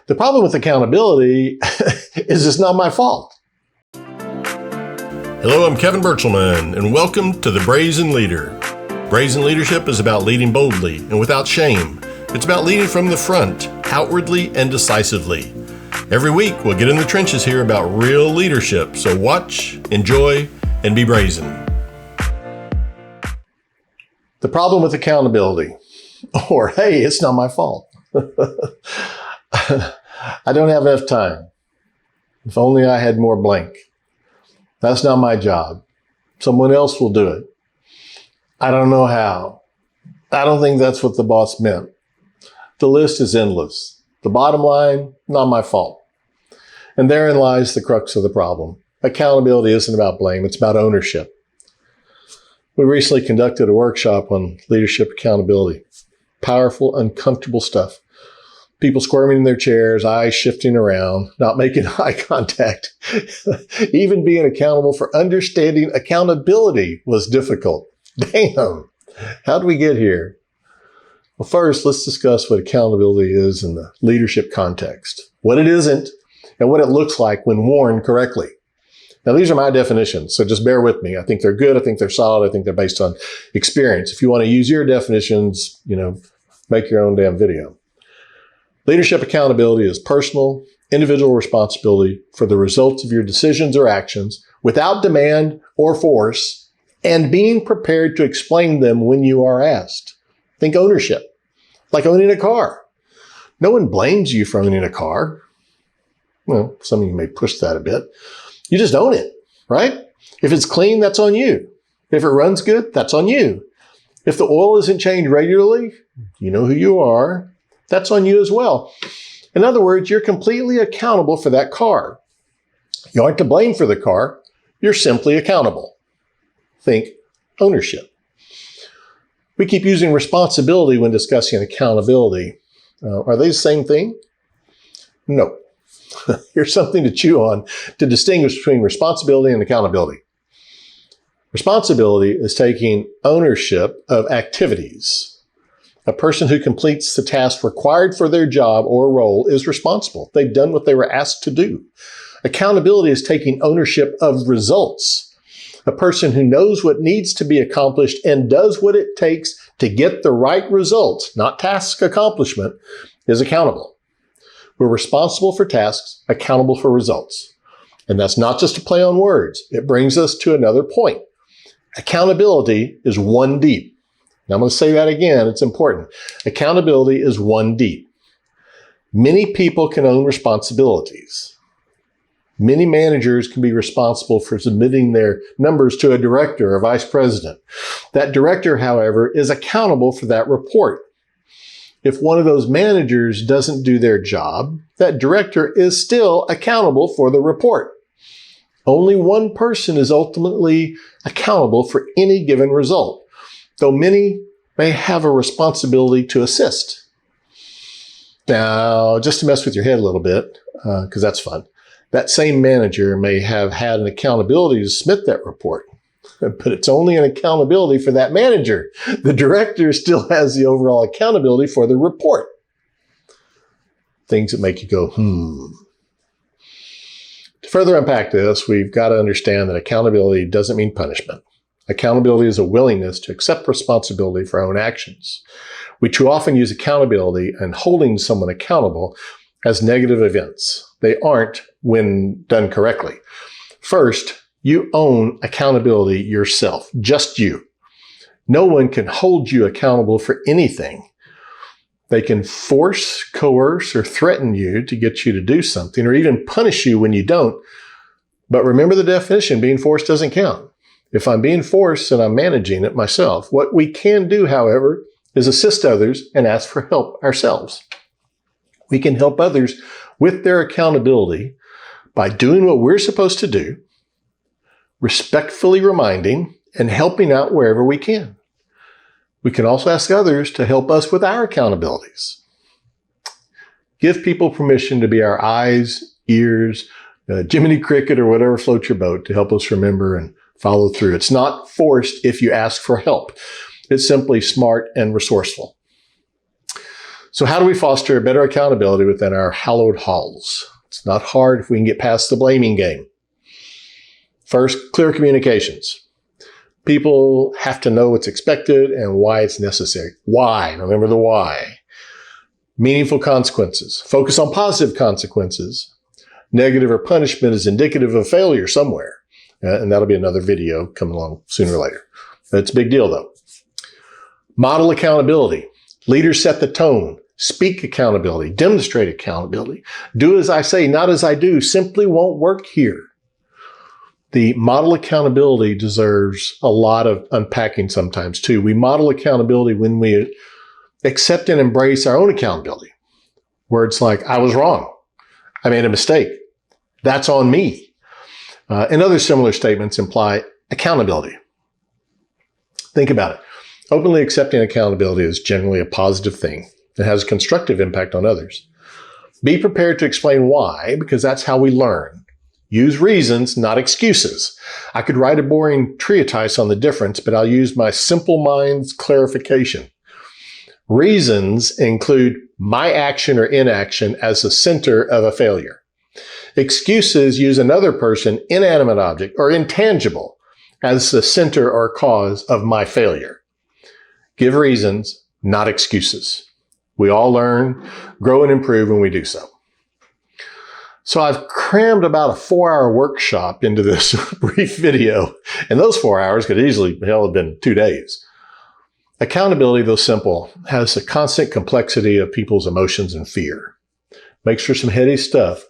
The problem with accountability is it's not my fault. Hello, I'm Kevin Birchelman, and welcome to The Brazen Leader. Brazen leadership is about leading boldly and without shame. It's about leading from the front, outwardly and decisively. Every week, we'll get in the trenches here about real leadership, so watch, enjoy, and be brazen. The problem with accountability, or hey, it's not my fault. I don't have enough time. If only I had more blank. That's not my job. Someone else will do it. I don't know how. I don't think that's what the boss meant. The list is endless. The bottom line, not my fault. And therein lies the crux of the problem. Accountability isn't about blame, it's about ownership. We recently conducted a workshop on leadership accountability. Powerful, uncomfortable stuff. People squirming in their chairs, eyes shifting around, not making eye contact. Even being accountable for understanding accountability was difficult. Damn, how did we get here? Well, first, let's discuss what accountability is in the leadership context, what it isn't, and what it looks like when worn correctly. Now, these are my definitions, so just bear with me. I think they're good. I think they're solid. I think they're based on experience. If you want to use your definitions, make your own damn video. Leadership accountability is personal, individual responsibility for the results of your decisions or actions without demand or force, and being prepared to explain them when you are asked. Think ownership, like owning a car. No one blames you for owning a car. Well, some of you may push that a bit. You just own it, right? If it's clean, that's on you. If it runs good, that's on you. If the oil isn't changed regularly, you know who you are. That's on you as well. In other words, you're completely accountable for that car. You aren't to blame for the car. You're simply accountable. Think ownership. We keep using responsibility when discussing accountability. Are they the same thing? No. Here's something to chew on to distinguish between responsibility and accountability. Responsibility is taking ownership of activities. A person who completes the task required for their job or role is responsible. They've done what they were asked to do. Accountability is taking ownership of results. A person who knows what needs to be accomplished and does what it takes to get the right results, not task accomplishment, is accountable. We're responsible for tasks, accountable for results. And that's not just a play on words. It brings us to another point. Accountability is one deep. Now, I'm going to say that again. It's important. Accountability is one deep. Many people can own responsibilities. Many managers can be responsible for submitting their numbers to a director or vice president. That director, however, is accountable for that report. If one of those managers doesn't do their job, that director is still accountable for the report. Only one person is ultimately accountable for any given result, though many may have a responsibility to assist. Now, just to mess with your head a little bit, because that's fun, that same manager may have had an accountability to submit that report, but it's only an accountability for that manager. The director still has the overall accountability for the report. Things that make you go, To further unpack this, we've got to understand that accountability doesn't mean punishment. Accountability is a willingness to accept responsibility for our own actions. We too often use accountability and holding someone accountable as negative events. They aren't when done correctly. First, you own accountability yourself, just you. No one can hold you accountable for anything. They can force, coerce, or threaten you to get you to do something, or even punish you when you don't. But remember the definition, being forced doesn't count. If I'm being forced and I'm managing it myself, what we can do, however, is assist others and ask for help ourselves. We can help others with their accountability by doing what we're supposed to do, respectfully reminding and helping out wherever we can. We can also ask others to help us with our accountabilities. Give people permission to be our eyes, ears, Jiminy Cricket, or whatever floats your boat to help us remember and follow through. It's not forced if you ask for help. It's simply smart and resourceful. So how do we foster better accountability within our hallowed halls? It's not hard if we can get past the blaming game. First, clear communications. People have to know what's expected and why it's necessary. Why? Remember the why. Meaningful consequences. Focus on positive consequences. Negative or punishment is indicative of failure somewhere. And that'll be another video coming along sooner or later. It's a big deal though. Model accountability. Leaders set the tone. Speak accountability. Demonstrate accountability. Do as I say, not as I do. Simply won't work here. The model accountability deserves a lot of unpacking sometimes too. We model accountability when we accept and embrace our own accountability. Words like, I was wrong. I made a mistake. That's on me. And other similar statements imply accountability. Think about it. Openly accepting accountability is generally a positive thing. It has a constructive impact on others. Be prepared to explain why, because that's how we learn. Use reasons, not excuses. I could write a boring treatise on the difference, but I'll use my simple mind's clarification. Reasons include my action or inaction as the center of a failure. Excuses use another person, inanimate object, or intangible as the center or cause of my failure. Give reasons, not excuses. We all learn, grow, and improve when we do so. So I've crammed about a 4-hour workshop into this brief video, and those 4 hours could easily, have been 2 days. Accountability, though simple, has a constant complexity of people's emotions and fear. Makes for some heady stuff,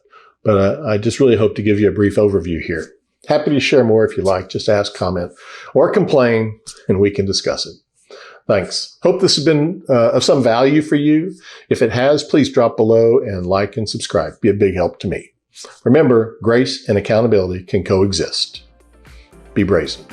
but I just really hope to give you a brief overview here. Happy to share more if you like. Just ask, comment, or complain, and we can discuss it. Thanks. Hope this has been of some value for you. If it has, please drop below and like and subscribe. Be a big help to me. Remember, grace and accountability can coexist. Be brazen.